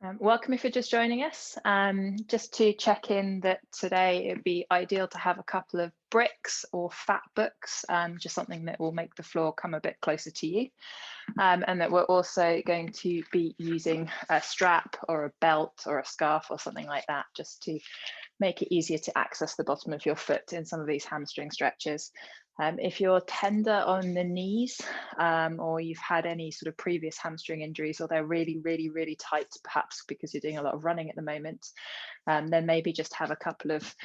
Welcome if you're just joining us. Just to check in that today it'd be ideal to have a couple of bricks or fat books, just something that will make the floor come a bit closer to you. And that we're also going to be using a strap or a belt or a scarf or something like that, just to make it easier to access the bottom of your foot in some of these hamstring stretches. If you're tender on the knees, or you've had any sort of previous hamstring injuries, or they're really tight, perhaps because you're doing a lot of running at the moment, then maybe just have a couple of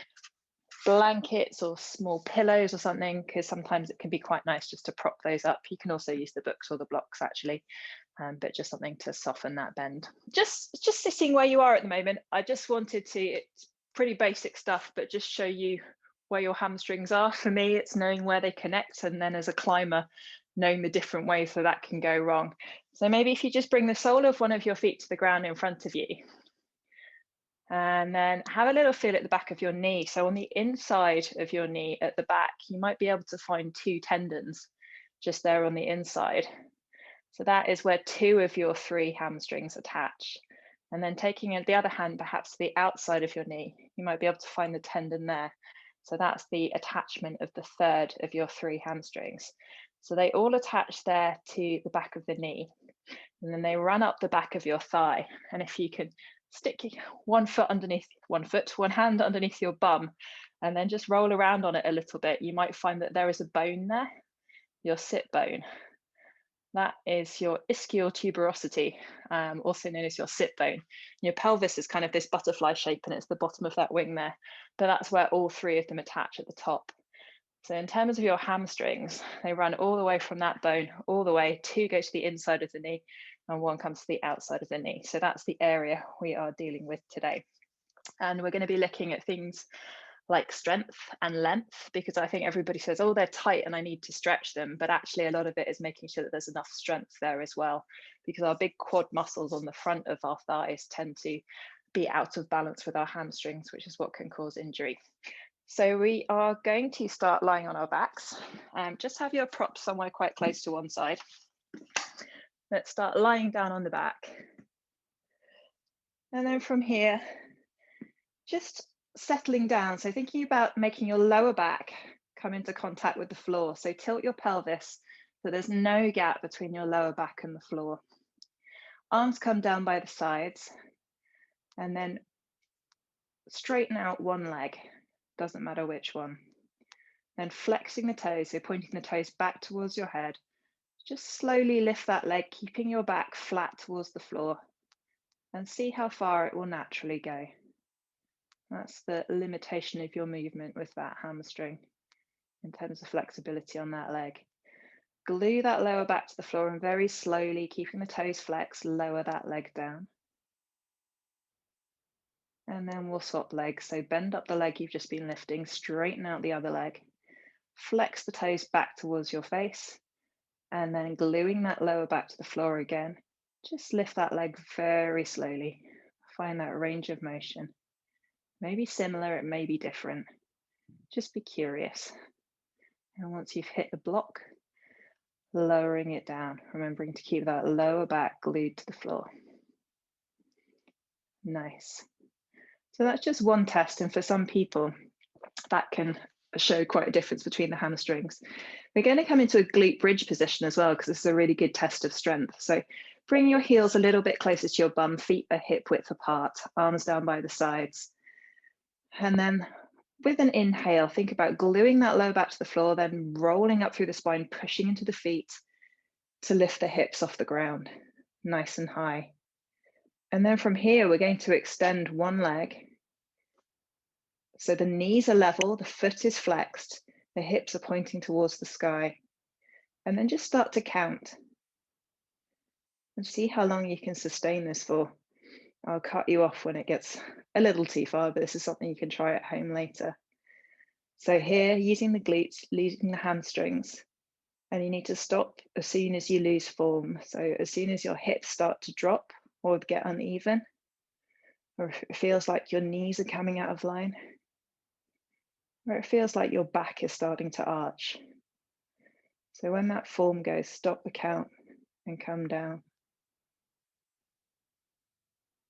blankets or small pillows or something, because sometimes it can be quite nice just to prop those up. You can also use the books or the blocks actually, but just something to soften that bend. Just sitting where you are at the moment. I just wanted to, it's pretty basic stuff, but just show you where your hamstrings are. For me, it's knowing where they connect, and then as a climber, knowing the different ways that can go wrong. So maybe if you just bring the sole of one of your feet to the ground in front of you, and then have a little feel at the back of your knee. So on the inside of your knee at the back, you might be able to find two tendons just there on the inside. So that is where two of your three hamstrings attach. And then taking the other hand perhaps to the outside of your knee, you might be able to find the tendon there. So that's the attachment of the third of your three hamstrings. So they all attach there to the back of the knee, and then they run up the back of your thigh. And if you could stick one hand underneath your bum, and then just roll around on it a little bit, you might find that there is a bone there, your sit bone. That is your ischial tuberosity, also known as your sit bone. Your pelvis is kind of this butterfly shape, and it's the bottom of that wing there, but that's where all three of them attach at the top. So in terms of your hamstrings, they run all the way from that bone, all the way, two go to the inside of the knee, and one comes to the outside of the knee. So that's the area we are dealing with today. And we're going to be looking at things like strength and length, because I think everybody says, oh, they're tight and I need to stretch them. But actually, a lot of it is making sure that there's enough strength there as well, because our big quad muscles on the front of our thighs tend to be out of balance with our hamstrings, which is what can cause injury. So we are going to start lying on our backs. Just have your props somewhere quite close to one side. Let's start lying down on the back. And then from here, just settling down. So thinking about making your lower back come into contact with the floor. So tilt your pelvis so there's no gap between your lower back and the floor. Arms come down by the sides, and then straighten out one leg. Doesn't matter which one. Then flexing the toes, so pointing the toes back towards your head. Just slowly lift that leg, keeping your back flat towards the floor, and see how far it will naturally go. That's the limitation of your movement with that hamstring in terms of flexibility on that leg. Glue that lower back to the floor, and very slowly, keeping the toes flexed, lower that leg down. And then we'll swap legs. So bend up the leg you've just been lifting, straighten out the other leg, flex the toes back towards your face, and then gluing that lower back to the floor again. Just lift that leg very slowly. Find that range of motion. Maybe similar, it may be different. Just be curious. And once you've hit the block, lowering it down, remembering to keep that lower back glued to the floor. Nice. So that's just one test, and for some people, that can show quite a difference between the hamstrings. We're going to come into a glute bridge position as well, because this is a really good test of strength. So bring your heels a little bit closer to your bum, feet are hip width apart, arms down by the sides. And then with an inhale, think about gluing that lower back to the floor, then rolling up through the spine, pushing into the feet to lift the hips off the ground, nice and high. And then from here, we're going to extend one leg. So the knees are level, the foot is flexed, the hips are pointing towards the sky. And then just start to count and see how long you can sustain this for. I'll cut you off when it gets a little too far, but this is something you can try at home later. So here, using the glutes, using the hamstrings, and you need to stop as soon as you lose form. So as soon as your hips start to drop or get uneven, or if it feels like your knees are coming out of line, or it feels like your back is starting to arch. So when that form goes, stop the count and come down.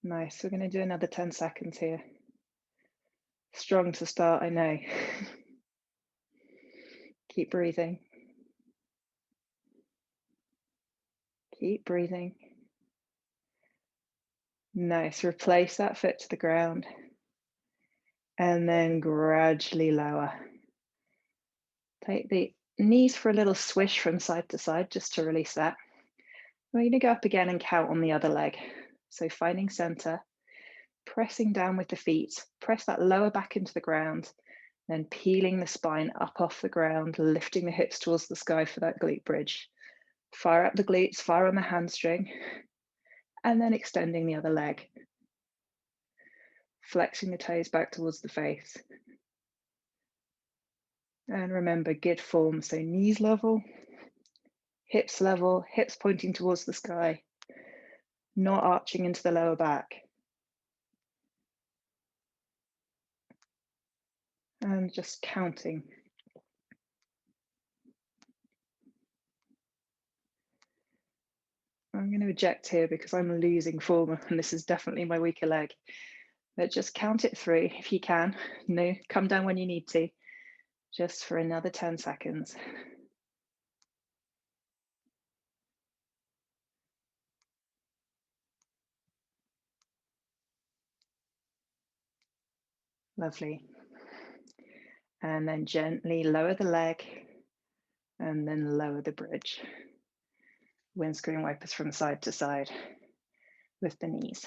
Nice. We're going to do another 10 seconds here. Strong to start, I know. Keep breathing. Keep breathing. Nice. Replace that foot to the ground. And then gradually lower. Take the knees for a little swish from side to side just to release that. We're going to go up again and count on the other leg. So finding center, pressing down with the feet, press that lower back into the ground, then peeling the spine up off the ground, lifting the hips towards the sky for that glute bridge. Fire up the glutes, fire on the hamstring, and then extending the other leg. Flexing the toes back towards the face. And remember, good form, so knees level, hips pointing towards the sky, not arching into the lower back. And just counting. I'm going to eject here because I'm losing form and this is definitely my weaker leg. But just count it through if you can. No, come down when you need to, just for another 10 seconds. Lovely. And then gently lower the leg and then lower the bridge. Windscreen wipers from side to side with the knees.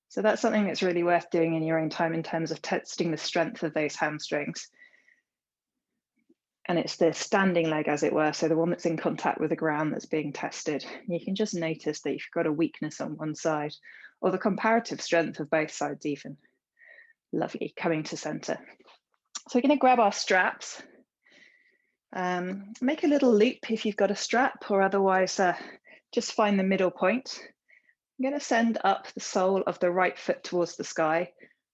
So that's something that's really worth doing in your own time in terms of testing the strength of those hamstrings. And it's the standing leg, as it were, so the one that's in contact with the ground that's being tested. You can just notice that you've got a weakness on one side, or the comparative strength of both sides even. Lovely, coming to center. So we're going to grab our straps. Make a little loop if you've got a strap, or otherwise just find the middle point. I'm going to send up the sole of the right foot towards the sky,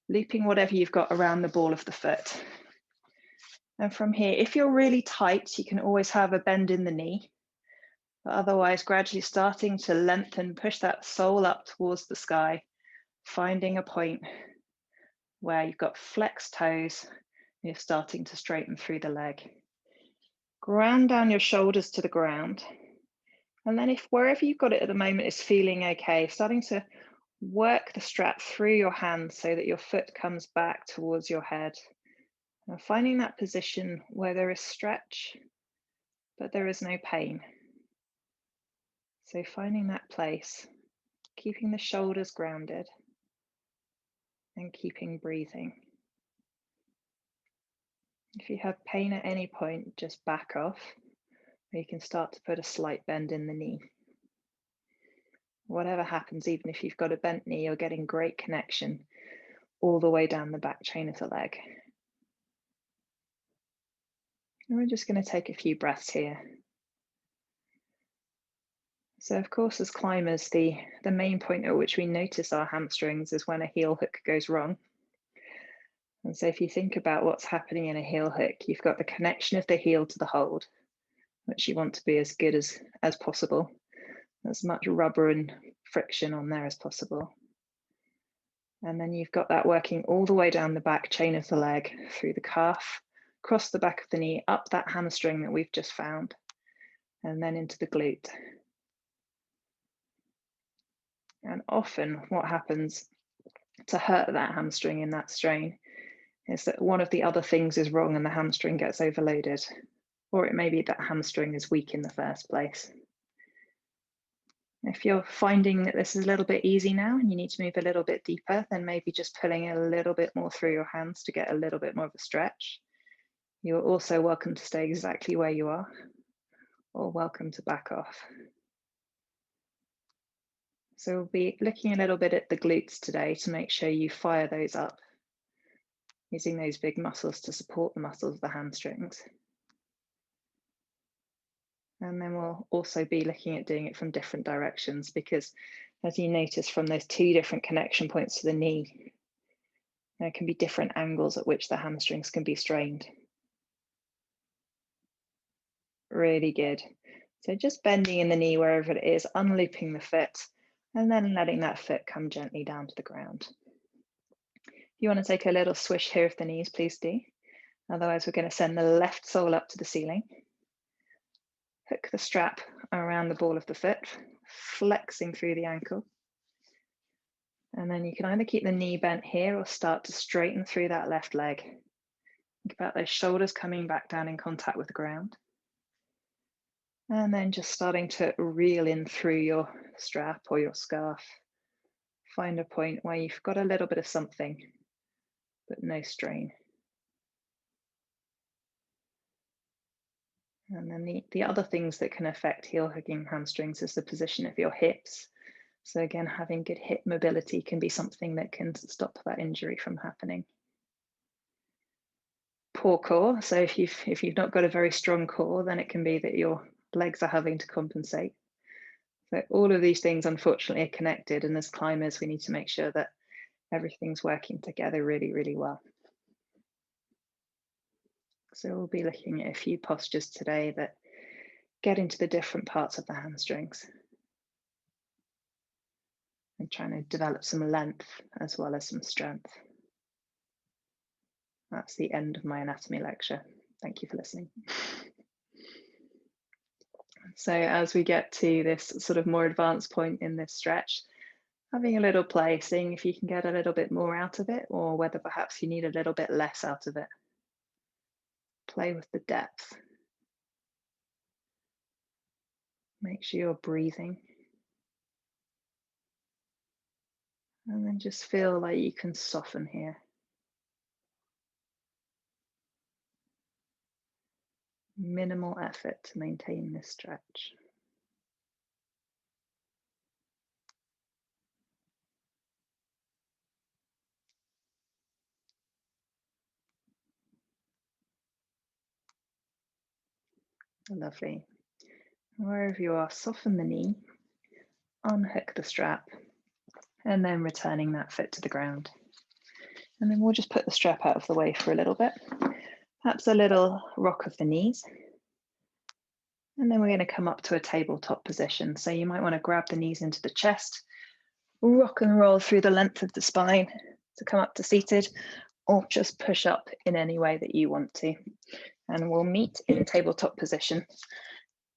looping whatever you've got around the ball of the foot. And from here, if you're really tight, you can always have a bend in the knee. But otherwise, gradually starting to lengthen, push that sole up towards the sky, finding a point where you've got flexed toes, and you're starting to straighten through the leg. Ground down your shoulders to the ground. And then if wherever you've got it at the moment is feeling okay, starting to work the strap through your hands so that your foot comes back towards your head. And finding that position where there is stretch, but there is no pain. So finding that place, keeping the shoulders grounded and keeping breathing. If you have pain at any point, just back off, or you can start to put a slight bend in the knee. Whatever happens, even if you've got a bent knee, you're getting great connection all the way down the back chain of the leg. And we're just going to take a few breaths here. So of course, as climbers, the main point at which we notice our hamstrings is when a heel hook goes wrong. And so if you think about what's happening in a heel hook, you've got the connection of the heel to the hold, which you want to be as good as possible. As much rubber and friction on there as possible. And then you've got that working all the way down the back chain of the leg, through the calf, across the back of the knee, up that hamstring that we've just found, and then into the glute. And often what happens to hurt that hamstring in that strain is that one of the other things is wrong and the hamstring gets overloaded, or it may be that hamstring is weak in the first place. If you're finding that this is a little bit easy now and you need to move a little bit deeper, then maybe just pulling a little bit more through your hands to get a little bit more of a stretch. You're also welcome to stay exactly where you are, or welcome to back off. So we'll be looking a little bit at the glutes today to make sure you fire those up, using those big muscles to support the muscles of the hamstrings. And then we'll also be looking at doing it from different directions, because as you notice from those two different connection points to the knee, there can be different angles at which the hamstrings can be strained. Really good. So just bending in the knee wherever it is, unlooping the foot, And then letting that foot come gently down to the ground. If you want to take a little swish here of the knees, please do. Otherwise, we're going to send the left sole up to the ceiling. Hook the strap around the ball of the foot, flexing through the ankle. And then you can either keep the knee bent here or start to straighten through that left leg. Think about those shoulders coming back down in contact with the ground. And then just starting to reel in through your strap or your scarf. Find a point where you've got a little bit of something, but no strain. And then the other things that can affect heel hooking hamstrings is the position of your hips. So again, having good hip mobility can be something that can stop that injury from happening. Poor core. So if you've not got a very strong core, then it can be that your legs are having to compensate. So all of these things, unfortunately, are connected. And as climbers, we need to make sure that everything's working together really, really well. So we'll be looking at a few postures today that get into the different parts of the hamstrings and trying to develop some length as well as some strength. That's the end of my anatomy lecture. Thank you for listening. So as we get to this sort of more advanced point in this stretch, having a little play, seeing if you can get a little bit more out of it or whether perhaps you need a little bit less out of it. Play with the depth. Make sure you're breathing. And then just feel like you can soften here. Minimal effort to maintain this stretch. Lovely. Wherever you are, soften the knee, unhook the strap, and then returning that foot to the ground. And then we'll just put the strap out of the way for a little bit. Perhaps a little rock of the knees. And then we're going to come up to a tabletop position. So you might want to grab the knees into the chest, rock and roll through the length of the spine to come up to seated, or just push up in any way that you want to. And we'll meet in tabletop position,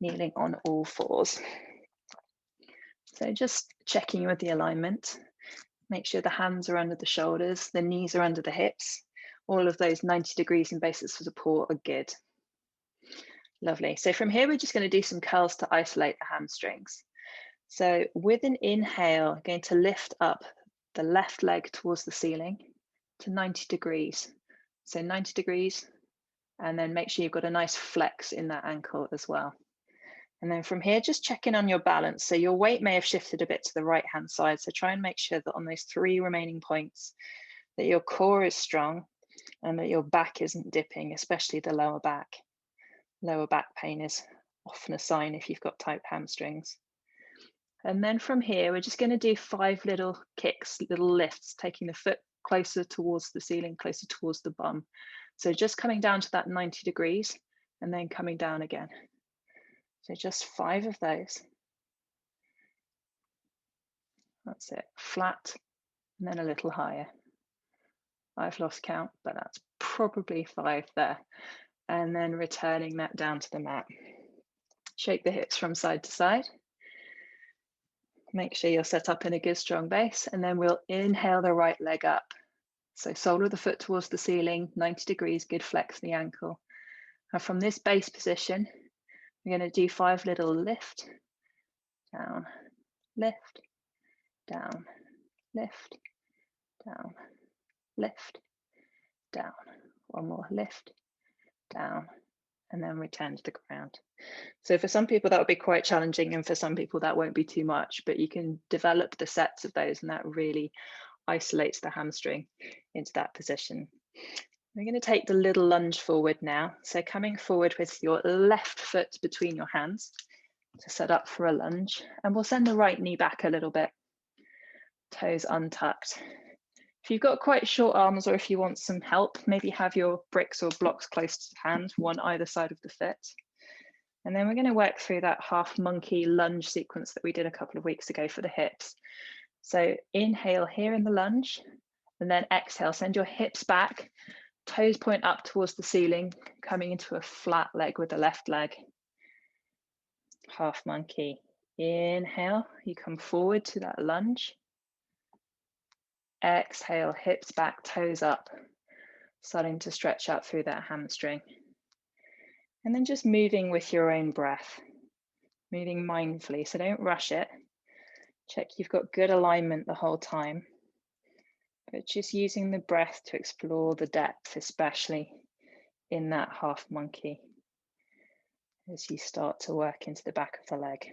kneeling on all fours. So just checking with the alignment. Make sure the hands are under the shoulders, the knees are under the hips. All of those 90 degrees in basis for support are good. Lovely. So from here, we're just going to do some curls to isolate the hamstrings. So with an inhale, I'm going to lift up the left leg towards the ceiling to 90 degrees. So 90 degrees, and then make sure you've got a nice flex in that ankle as well. And then from here, just check in on your balance. So your weight may have shifted a bit to the right-hand side. So try and make sure that on those 3 remaining points, that your core is strong and that your back isn't dipping, especially the lower back. Lower back pain is often a sign if you've got tight hamstrings. And then from here, we're just going to do 5 little kicks, little lifts, taking the foot closer towards the ceiling, closer towards the bum. So just coming down to that 90 degrees and then coming down again. So just 5 of those. That's it, flat and then a little higher. I've lost count, but that's probably 5 there. And then returning that down to the mat. Shake the hips from side to side. Make sure you're set up in a good strong base, and then we'll inhale the right leg up. So sole of the foot towards the ceiling, 90 degrees, good flex in the ankle. And from this base position, we're going to do 5 little lift, down, lift, down, lift, down, lift, down. One more lift, down, and then return to the ground. So for some people that would be quite challenging, and for some people that won't be too much, but you can develop the sets of those, and that really isolates the hamstring into that position. We're going to take the little lunge forward now. So coming forward with your left foot between your hands to set up for a lunge, and we'll send the right knee back a little bit, toes untucked. If you've got quite short arms, or if you want some help, maybe have your bricks or blocks close to hand, one either side of the foot. And then we're going to work through that half monkey lunge sequence that we did a couple of weeks ago for the hips. So inhale here in the lunge, and then exhale, send your hips back, toes point up towards the ceiling, coming into a flat leg with the left leg. Half monkey. Inhale, you come forward to that lunge. Exhale, hips back, toes up, starting to stretch out through that hamstring. And then just moving with your own breath, moving mindfully, so don't rush it. Check you've got good alignment the whole time, but just using the breath to explore the depth, especially in that half monkey, as you start to work into the back of the leg.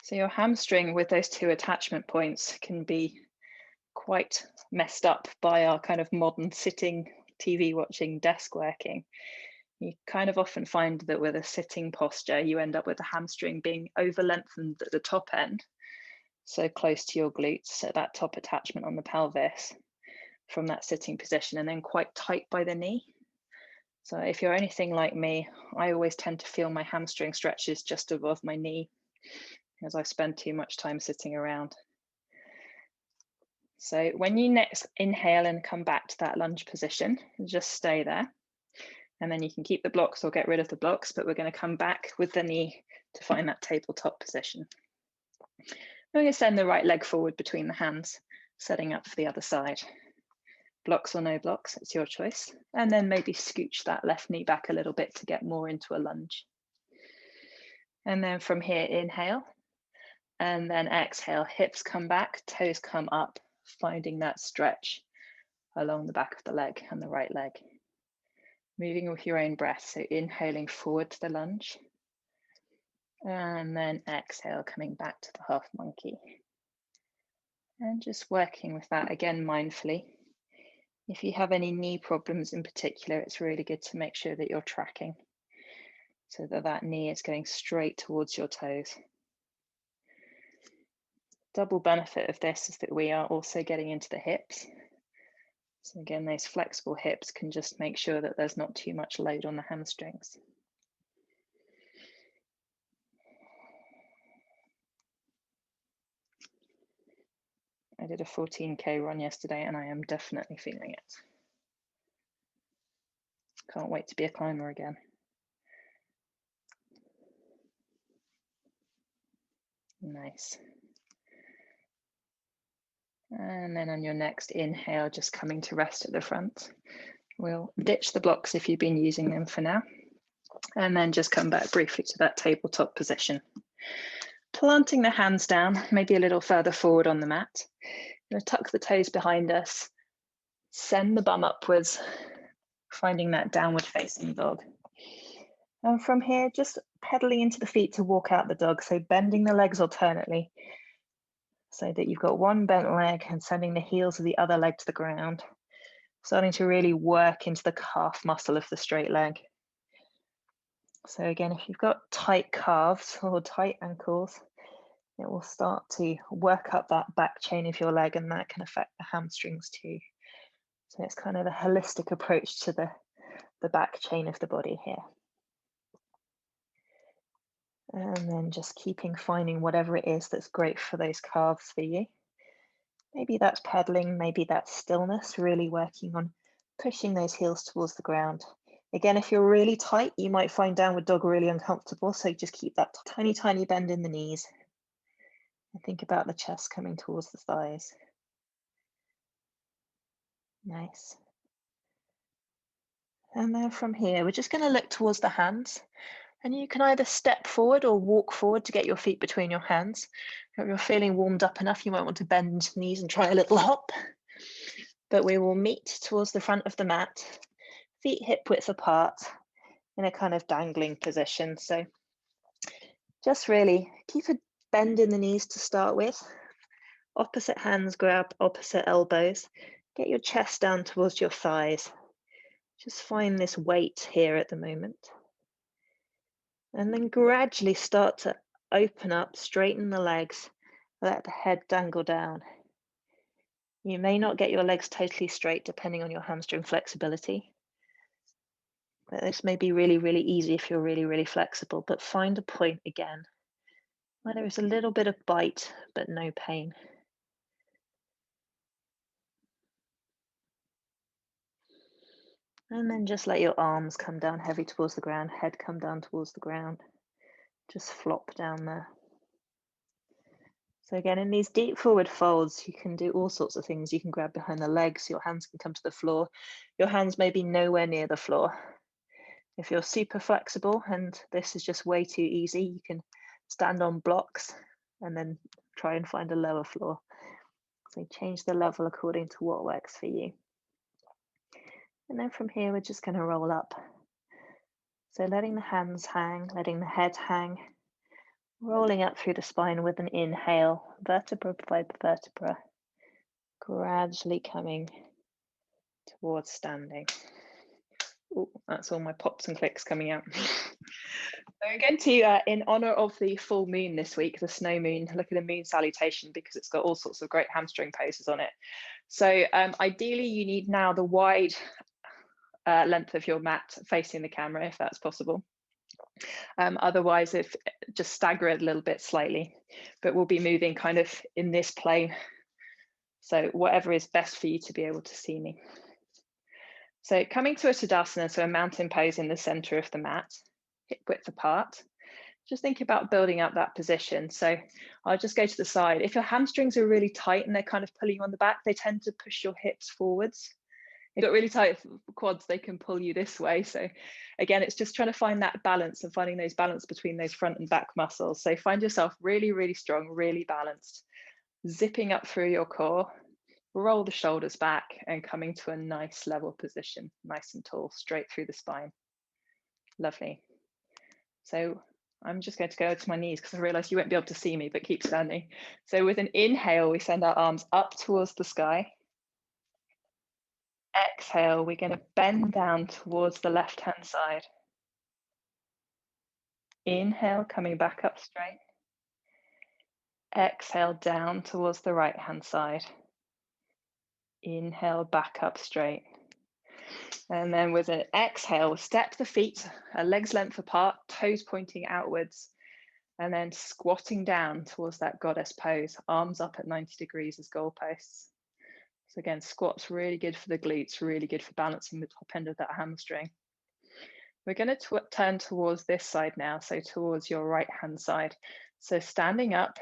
So your hamstring with those two attachment points can be quite messed up by our kind of modern sitting, TV watching, desk working. You kind of often find that with a sitting posture, you end up with the hamstring being over lengthened at the top end, so close to your glutes, at that top attachment on the pelvis from that sitting position, and then quite tight by the knee. So if you're anything like me, I always tend to feel my hamstring stretches just above my knee as I spend too much time sitting around. So when you next inhale and come back to that lunge position, just stay there. And then you can keep the blocks or get rid of the blocks, but we're going to come back with the knee to find that tabletop position. We're going to send the right leg forward between the hands, setting up for the other side. Blocks or no blocks, it's your choice. And then maybe scooch that left knee back a little bit to get more into a lunge. And then from here, inhale. And then exhale, hips come back, toes come up, finding that stretch along the back of the leg and the right leg. Moving with your own breath, so inhaling forward to the lunge. And then exhale, coming back to the half monkey. And just working with that again mindfully. If you have any knee problems in particular, it's really good to make sure that you're tracking so that that knee is going straight towards your toes. Double benefit of this is that we are also getting into the hips. So again, those flexible hips can just make sure that there's not too much load on the hamstrings. I did a 14K run yesterday and I am definitely feeling it. Can't wait to be a climber again. Nice. And then on your next inhale, just coming to rest at the front. We'll ditch the blocks if you've been using them for now. And then just come back briefly to that tabletop position. Planting the hands down, maybe a little further forward on the mat. We're going to tuck the toes behind us, send the bum upwards, finding that downward facing dog. And from here, just pedaling into the feet to walk out the dog. So bending the legs alternately so that you've got one bent leg and sending the heels of the other leg to the ground. Starting to really work into the calf muscle of the straight leg. So again, if you've got tight calves or tight ankles, it will start to work up that back chain of your leg, and that can affect the hamstrings too. So it's kind of a holistic approach to the back chain of the body here. And then just finding whatever it is that's great for those calves for you. Maybe that's pedaling, maybe that's stillness, really working on pushing those heels towards the ground. Again, if you're really tight, you might find downward dog really uncomfortable, so just keep that tiny, tiny bend in the knees. And think about the chest coming towards the thighs. Nice. And then from here, we're just going to look towards the hands. And you can either step forward or walk forward to get your feet between your hands. If you're feeling warmed up enough, you might want to bend into the knees and try a little hop. But we will meet towards the front of the mat, feet hip width apart in a kind of dangling position. So just really keep a bend in the knees to start with. Opposite hands grab opposite elbows. Get your chest down towards your thighs. Just find this weight here at the moment. And then gradually start to open up, straighten the legs, let the head dangle down. You may not get your legs totally straight depending on your hamstring flexibility. This may be really, really easy if you're really, really flexible, but find a point again where there is a little bit of bite, but no pain. And then just let your arms come down heavy towards the ground, head come down towards the ground. Just flop down there. So again, in these deep forward folds, you can do all sorts of things. You can grab behind the legs, your hands can come to the floor. Your hands may be nowhere near the floor. If you're super flexible and this is just way too easy, you can stand on blocks and then try and find a lower floor. So change the level according to what works for you. And then from here, we're just going to roll up. So letting the hands hang, letting the head hang, rolling up through the spine with an inhale, vertebra by vertebra, gradually coming towards standing. Oh, that's all my pops and clicks coming out. So I'm going to, in honor of the full moon this week, the snow moon, look at the Moon Salutation because it's got all sorts of great hamstring poses on it. So ideally you need now the wide length of your mat facing the camera, if that's possible. Otherwise, if just stagger it a little bit slightly, but we'll be moving kind of in this plane. So whatever is best for you to be able to see me. So coming to a Sadasana, so a mountain pose in the center of the mat, hip width apart. Just think about building up that position. So I'll just go to the side. If your hamstrings are really tight and they're kind of pulling you on the back, they tend to push your hips forwards. If you've got really tight quads, they can pull you this way. So again, it's just trying to find that balance and finding those balance between those front and back muscles. So find yourself really, really strong, really balanced, zipping up through your core. Roll the shoulders back and coming to a nice level position, nice and tall, straight through the spine. Lovely. So I'm just going to go to my knees because I realize you won't be able to see me, but keep standing. So with an inhale, we send our arms up towards the sky. Exhale, we're going to bend down towards the left-hand side. Inhale, coming back up straight. Exhale, down towards the right-hand side. Inhale, back up straight. And then with an exhale, step the feet a leg's length apart, toes pointing outwards, and then squatting down towards that goddess pose, arms up at 90 degrees as goalposts. So again, squats really good for the glutes, really good for balancing the top end of that hamstring. We're going to turn towards this side now, so towards your right-hand side. So standing up,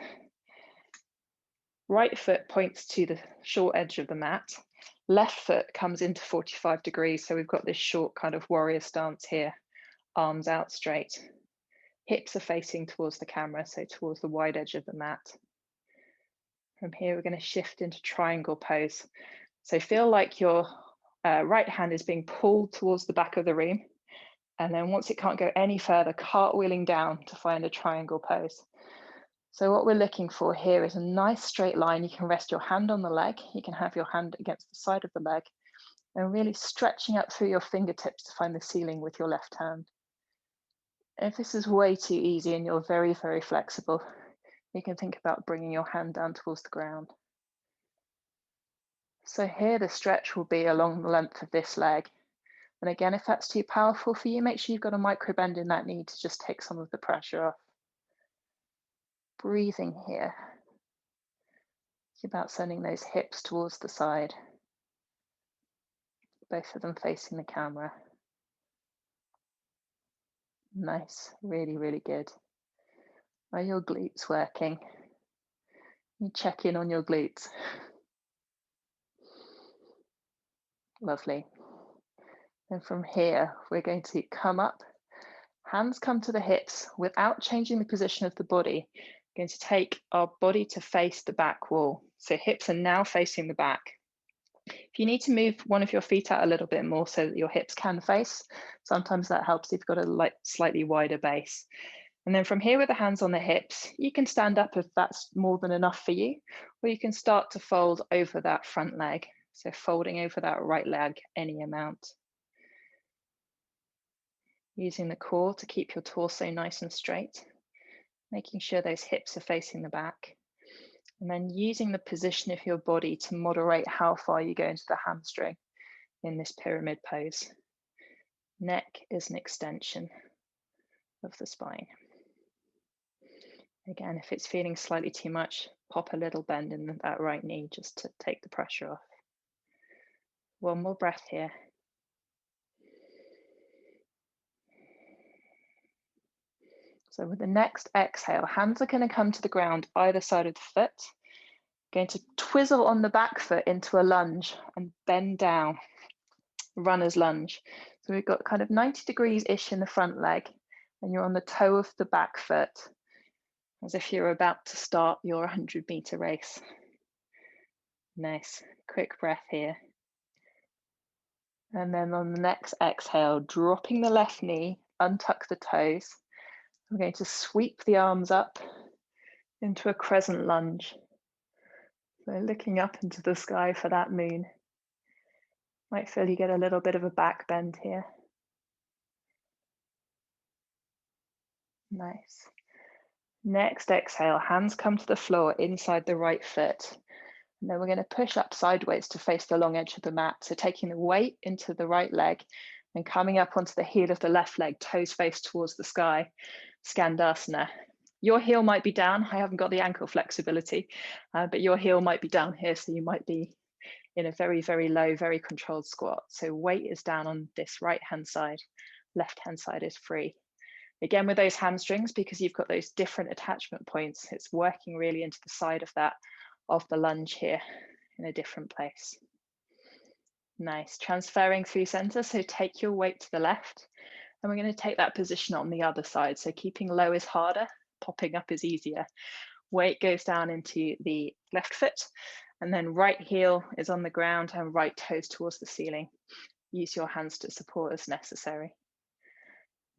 right foot points to the short edge of the mat. Left foot comes into 45 degrees. So we've got this short kind of warrior stance here, arms out straight. Hips are facing towards the camera, so towards the wide edge of the mat. From here, we're going to shift into triangle pose. So feel like your right hand is being pulled towards the back of the room. And then once it can't go any further, cartwheeling down to find a triangle pose. So what we're looking for here is a nice straight line. You can rest your hand on the leg. You can have your hand against the side of the leg and really stretching up through your fingertips to find the ceiling with your left hand. If this is way too easy and you're very, very flexible, you can think about bringing your hand down towards the ground. So here the stretch will be along the length of this leg. And again, if that's too powerful for you, make sure you've got a micro bend in that knee to just take some of the pressure off. Breathing here. It's about sending those hips towards the side. Both of them facing the camera. Nice, really, really good. Are your glutes working? You check in on your glutes. Lovely. And from here, we're going to come up, hands come to the hips without changing the position of the body. We're going to take our body to face the back wall. So hips are now facing the back. If you need to move one of your feet out a little bit more so that your hips can face, sometimes that helps if you've got a slightly wider base. And then from here with the hands on the hips, you can stand up if that's more than enough for you, or you can start to fold over that front leg. So folding over that right leg any amount. Using the core to keep your torso nice and straight, making sure those hips are facing the back. And then using the position of your body to moderate how far you go into the hamstring in this pyramid pose. Neck is an extension of the spine. Again, if it's feeling slightly too much, pop a little bend in that right knee just to take the pressure off. One more breath here. So with the next exhale, hands are going to come to the ground either side of the foot. Going to twizzle on the back foot into a lunge and bend down, runner's lunge. So we've got kind of 90 degrees-ish in the front leg, and you're on the toe of the back foot, as if you're about to start your 100-meter race. Nice, quick breath here. And then on the next exhale, dropping the left knee, untuck the toes. I'm going to sweep the arms up into a crescent lunge. So looking up into the sky for that moon. Might feel you get a little bit of a back bend here. Nice. Next exhale, hands come to the floor inside the right foot. And then we're going to push up sideways to face the long edge of the mat. So taking the weight into the right leg and coming up onto the heel of the left leg, toes face towards the sky, Skandasana. Your heel might be down. I haven't got the ankle flexibility, but your heel might be down here. So you might be in a very, very low, very controlled squat. So weight is down on this right-hand side, left-hand side is free. Again, with those hamstrings, because you've got those different attachment points, it's working really into the side of the lunge here in a different place. Nice, transferring through center. So take your weight to the left, and we're going to take that position on the other side. So keeping low is harder, popping up is easier. Weight goes down into the left foot, and then right heel is on the ground and right toes towards the ceiling. Use your hands to support as necessary.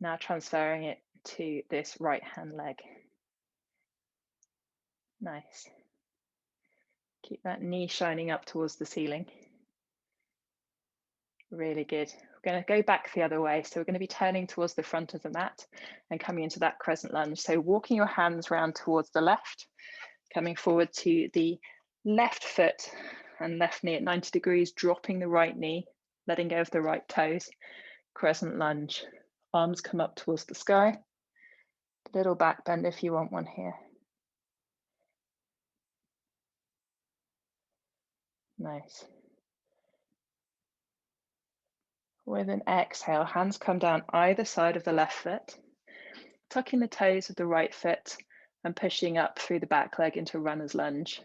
Now transferring it to this right hand leg. Nice. Keep that knee shining up towards the ceiling. Really good. We're going to go back the other way. So we're going to be turning towards the front of the mat and coming into that crescent lunge. So walking your hands round towards the left, coming forward to the left foot and left knee at 90 degrees, dropping the right knee, letting go of the right toes, crescent lunge. Arms come up towards the sky. Little back bend if you want one here. Nice. With an exhale, hands come down either side of the left foot, tucking the toes of the right foot and pushing up through the back leg into runner's lunge.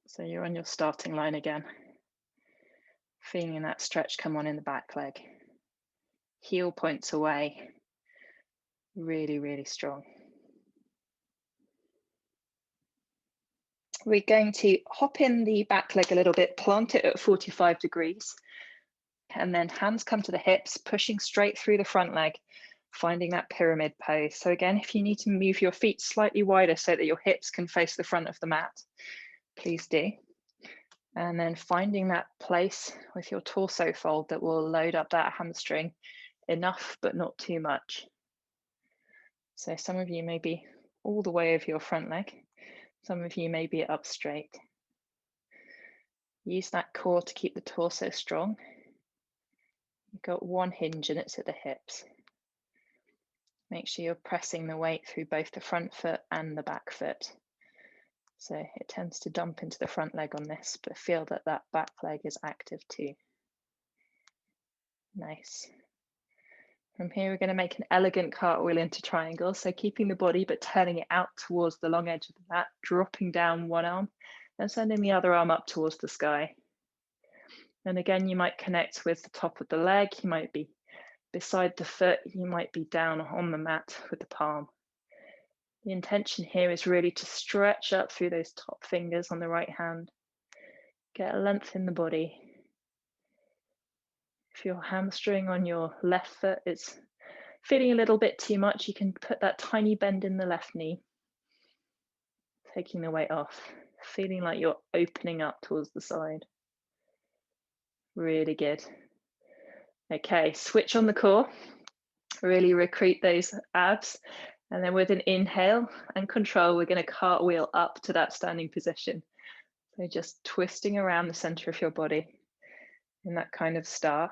So you're on your starting line again. Feeling that stretch come on in the back leg. Heel points away. Really, really strong. We're going to hop in the back leg a little bit, plant it at 45 degrees, and then hands come to the hips, pushing straight through the front leg, finding that pyramid pose. So again, if you need to move your feet slightly wider so that your hips can face the front of the mat, please do. And then finding that place with your torso fold that will load up that hamstring enough, but not too much. So some of you may be all the way over your front leg. Some of you may be up straight. Use that core to keep the torso strong. You've got one hinge and it's at the hips. Make sure you're pressing the weight through both the front foot and the back foot. So it tends to dump into the front leg on this, but feel that that back leg is active too. Nice. From here, we're going to make an elegant cartwheel into triangle. So keeping the body, but turning it out towards the long edge of the mat, dropping down one arm and sending the other arm up towards the sky. And again, you might connect with the top of the leg. You might be beside the foot. You might be down on the mat with the palm. The intention here is really to stretch up through those top fingers on the right hand. Get a length in the body. If your hamstring on your left foot is feeling a little bit too much, you can put that tiny bend in the left knee, taking the weight off, feeling like you're opening up towards the side. Really good. Okay, switch on the core, really recruit those abs. And then with an inhale and control, we're going to cartwheel up to that standing position. So just twisting around the center of your body in that kind of star.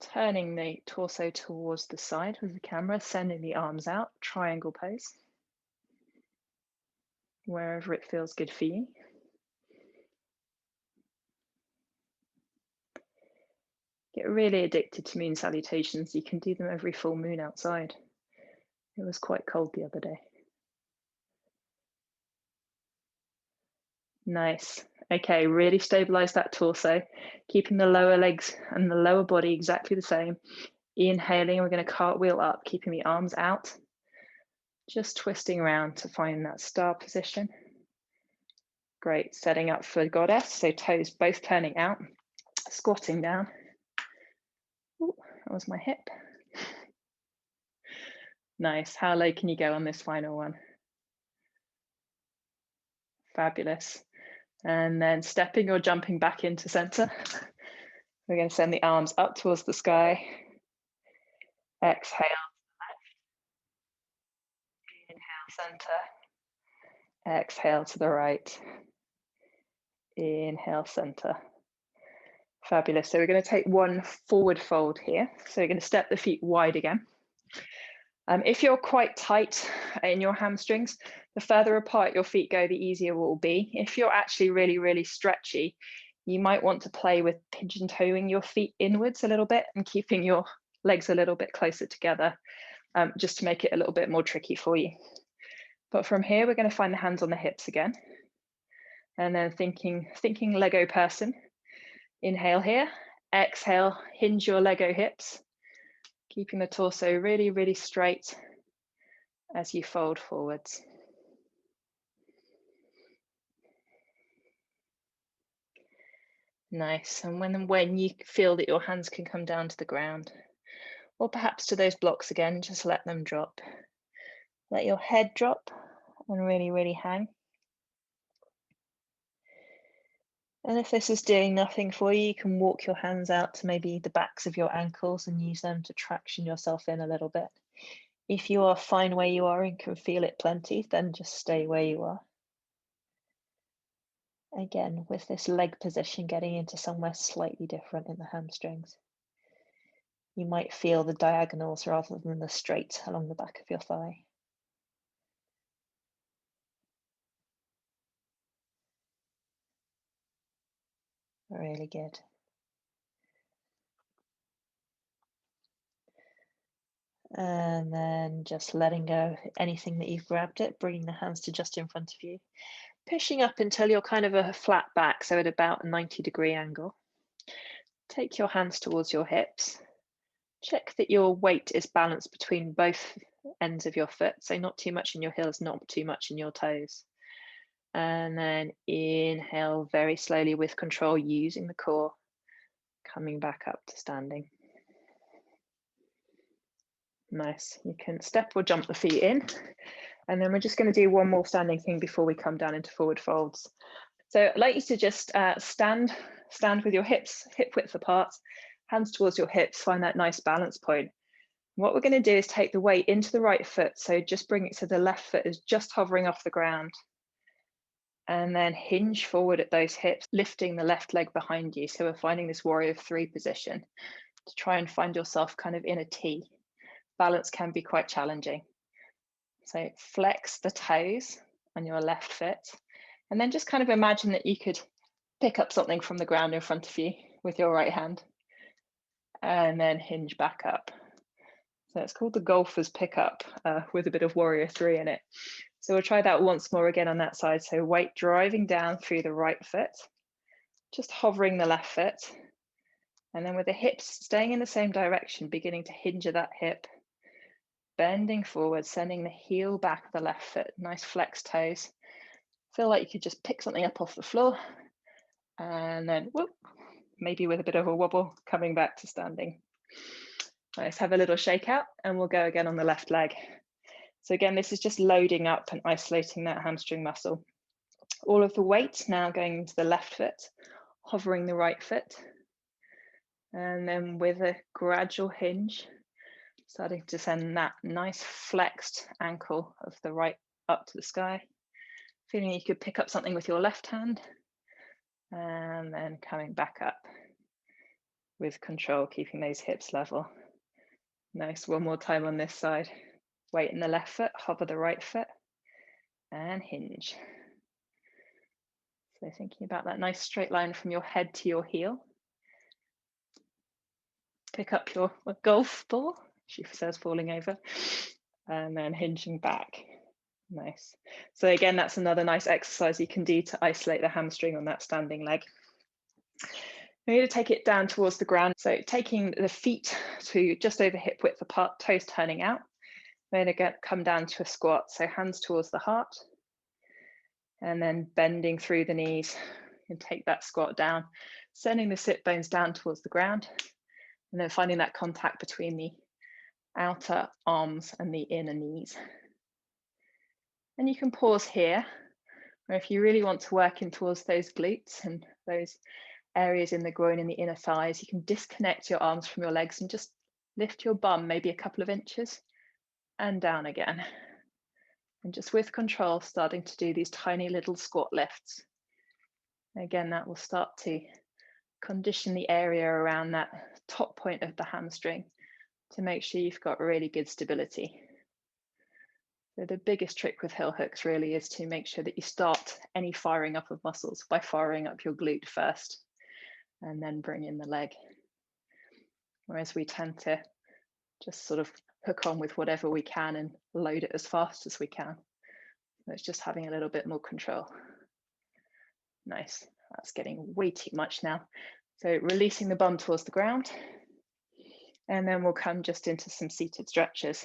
Turning the torso towards the side of the camera, sending the arms out, triangle pose, wherever it feels good for you. Get really addicted to moon salutations. You can do them every full moon outside. It was quite cold the other day. Nice. Okay, really stabilize that torso, keeping the lower legs and the lower body exactly the same. Inhaling, we're going to cartwheel up, keeping the arms out, just twisting around to find that star position. Great, setting up for goddess, so toes both turning out, squatting down. Ooh, that was my hip. Nice. How low can you go on this final one? Fabulous. And then stepping or jumping back into center. We're going to send the arms up towards the sky. Exhale. Inhale, center. Exhale to the right. Inhale, center. Fabulous. So we're going to take one forward fold here. So we're going to step the feet wide again. If you're quite tight in your hamstrings, the further apart your feet go, the easier it will be. If you're actually really, really stretchy, you might want to play with pigeon toeing your feet inwards a little bit and keeping your legs a little bit closer together, just to make it a little bit more tricky for you. But from here, we're going to find the hands on the hips again. And then thinking Lego person. Inhale here, exhale, hinge your Lego hips, keeping the torso really, really straight as you fold forwards. Nice. And when you feel that your hands can come down to the ground, or perhaps to those blocks again, just let them drop. Let your head drop and really, really hang. And if this is doing nothing for you, you can walk your hands out to maybe the backs of your ankles and use them to traction yourself in a little bit. If you are fine where you are and can feel it plenty, then just stay where you are. Again, with this leg position getting into somewhere slightly different in the hamstrings. You might feel the diagonals rather than the straight along the back of your thigh. Really good. And then just letting go anything that you've grabbed it, bringing the hands to just in front of you. Pushing up until you're kind of a flat back, so at about a 90-degree angle. Take your hands towards your hips. Check that your weight is balanced between both ends of your foot, so not too much in your heels, not too much in your toes. And then inhale very slowly with control, using the core, coming back up to standing. Nice. You can step or jump the feet in. And then we're just going to do one more standing thing before we come down into forward folds. So I'd like you to just stand with your hips hip width apart, hands towards your hips, find that nice balance point. What we're going to do is take the weight into the right foot. So just bring it so the left foot is just hovering off the ground. And then hinge forward at those hips, lifting the left leg behind you. So we're finding this warrior 3 position to try and find yourself kind of in a T. Balance can be quite challenging. So flex the toes on your left foot, and then just kind of imagine that you could pick up something from the ground in front of you with your right hand, and then hinge back up. So it's called the golfer's pickup with a bit of warrior 3 in it. So we'll try that once more again on that side. So weight driving down through the right foot, just hovering the left foot, and then with the hips staying in the same direction, beginning to hinge at that hip, bending forward, sending the heel back of the left foot, nice flex toes. Feel like you could just pick something up off the floor, and then whoop, maybe with a bit of a wobble, coming back to standing. Let's have a little shakeout, and we'll go again on the left leg. So again, this is just loading up and isolating that hamstring muscle. All of the weight now going into the left foot, hovering the right foot, and then with a gradual hinge, starting to send that nice flexed ankle of the right up to the sky. Feeling you could pick up something with your left hand, and then coming back up. with control, keeping those hips level. Nice, one more time on this side. Weight in the left foot, hover the right foot, and hinge. So thinking about that nice straight line from your head to your heel. Pick up your golf ball, she says, falling over, and then hinging back. Nice. So again, that's another nice exercise you can do to isolate the hamstring on that standing leg. We're going to take it down towards the ground. So taking the feet to just over hip width apart, toes turning out. We're going to come down to a squat. So hands towards the heart, and then bending through the knees, and take that squat down, sending the sit bones down towards the ground, and then finding that contact between the outer arms and the inner knees. And you can pause here, or if you really want to work in towards those glutes and those areas in the groin and the inner thighs, you can disconnect your arms from your legs and just lift your bum maybe a couple of inches and down again. And just with control, starting to do these tiny little squat lifts. Again, that will start to condition the area around that top point of the hamstring to make sure you've got really good stability. So the biggest trick with heel hooks really is to make sure that you start any firing up of muscles by firing up your glute first, and then bring in the leg. Whereas we tend to just sort of hook on with whatever we can and load it as fast as we can. So it's just having a little bit more control. Nice, that's getting way too much now. So releasing the bum towards the ground, and then we'll come just into some seated stretches.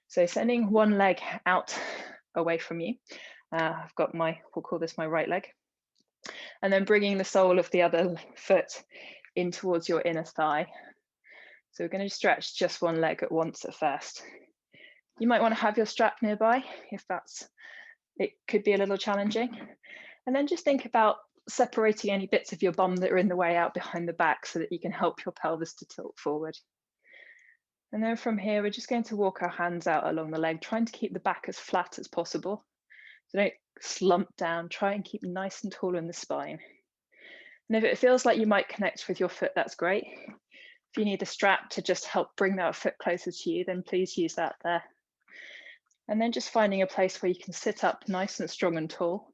So sending one leg out away from you. I've got we'll call this my right leg. And then bringing the sole of the other foot in towards your inner thigh. So we're going to stretch just one leg at once at first. You might want to have your strap nearby if it could be a little challenging. And then just think about separating any bits of your bum that are in the way out behind the back so that you can help your pelvis to tilt forward. And then from here, we're just going to walk our hands out along the leg, trying to keep the back as flat as possible. So don't slump down, try and keep nice and tall in the spine. And if it feels like you might connect with your foot, that's great. If you need a strap to just help bring that foot closer to you, then please use that there. And then just finding a place where you can sit up nice and strong and tall.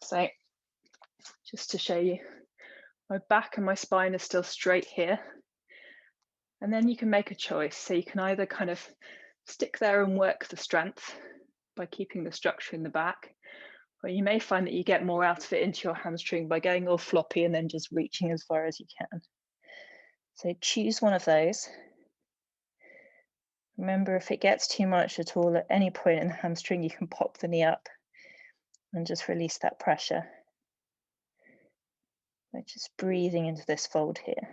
So just to show you, my back and my spine are still straight here. And then you can make a choice. So you can either kind of stick there and work the strength by keeping the structure in the back, or you may find that you get more out of it into your hamstring by going all floppy and then just reaching as far as you can. So choose one of those. Remember, if it gets too much at all at any point in the hamstring, you can pop the knee up and just release that pressure. By just breathing into this fold here.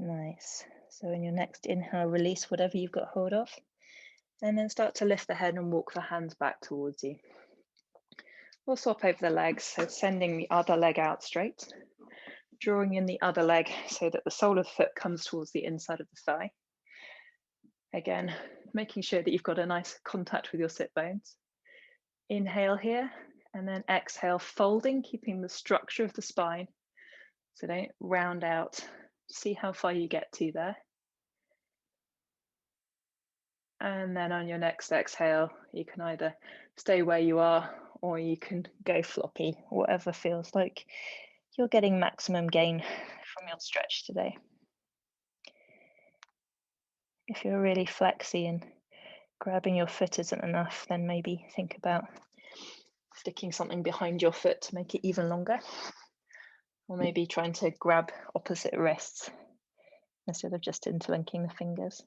Nice. So in your next inhale, release whatever you've got hold of, and then start to lift the head and walk the hands back towards you. We'll swap over the legs, so sending the other leg out straight, drawing in the other leg so that the sole of the foot comes towards the inside of the thigh. Again, making sure that you've got a nice contact with your sit bones. Inhale here, and then exhale, folding, keeping the structure of the spine. So don't round out. See how far you get to there. And then on your next exhale, you can either stay where you are or you can go floppy, whatever feels like you're getting maximum gain from your stretch today. If you're really flexy and grabbing your foot isn't enough, then maybe think about sticking something behind your foot to make it even longer. Or maybe trying to grab opposite wrists instead of just interlinking the fingers.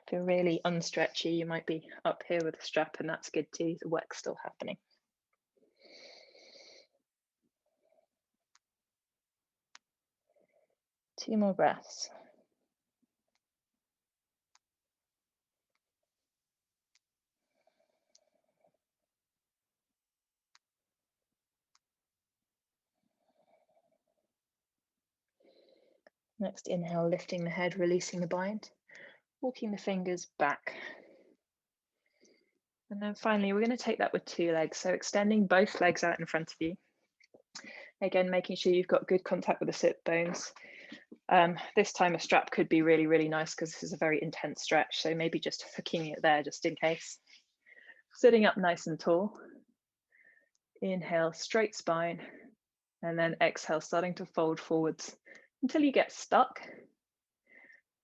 If you're really unstretchy, you might be up here with a strap, and that's good too. The work's still happening. Two more breaths. Next inhale, lifting the head, releasing the bind, walking the fingers back. And then finally, we're going to take that with 2 legs. So extending both legs out in front of you. Again, making sure you've got good contact with the sit bones. This time a strap could be really, really nice because this is a very intense stretch. So maybe just hooking it there just in case. Sitting up nice and tall. Inhale, straight spine. And then exhale, starting to fold forwards until you get stuck.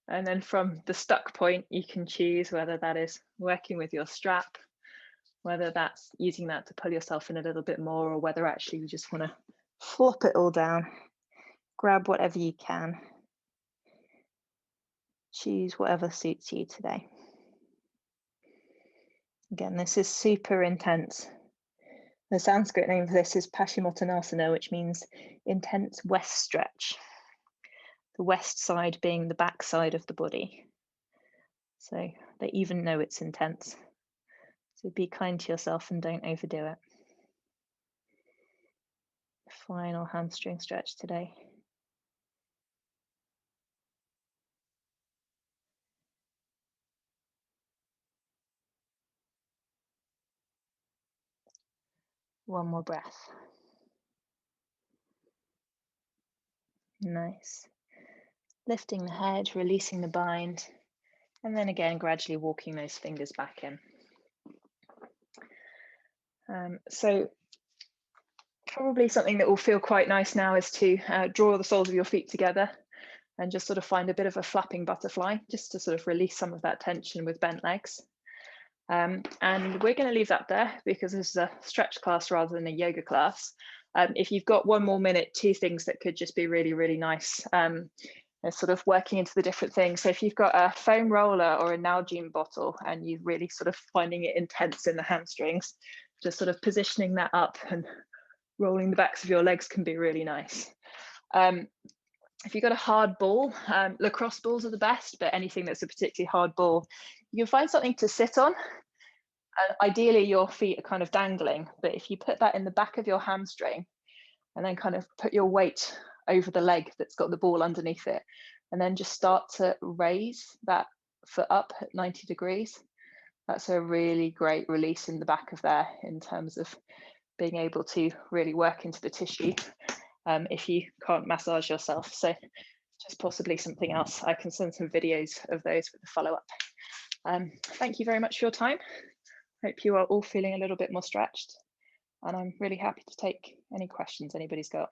And then from the stuck point, you can choose whether that is working with your strap, whether that's using that to pull yourself in a little bit more, or whether actually you just want to flop it all down, grab whatever you can, choose whatever suits you today. Again, this is super intense. The Sanskrit name for this is Pashimotanasana, which means intense west stretch. The west side being the back side of the body. So they even know it's intense. So be kind to yourself and don't overdo it. Final hamstring stretch today. One more breath. Nice. Lifting the head, releasing the bind, and then again, gradually walking those fingers back in. So probably something that will feel quite nice now is to draw the soles of your feet together and just sort of find a bit of a flapping butterfly, just to sort of release some of that tension with bent legs. And we're going to leave that there because this is a stretch class rather than a yoga class. If you've got 1 more minute, 2 things that could just be really, really nice, sort of working into the different things. So if you've got a foam roller or a Nalgene bottle and you're really sort of finding it intense in the hamstrings, just sort of positioning that up and rolling the backs of your legs can be really nice. If you've got a hard ball, lacrosse balls are the best, but anything that's a particularly hard ball, you can find something to sit on. And ideally your feet are kind of dangling, but if you put that in the back of your hamstring and then kind of put your weight over the leg that's got the ball underneath it, and then just start to raise that foot up at 90 degrees, that's a really great release in the back of there in terms of being able to really work into the tissue if you can't massage yourself. So just possibly something else. I can send some videos of those with the follow-up. Thank you very much for your time. Hope you are all feeling a little bit more stretched, and I'm really happy to take any questions anybody's got.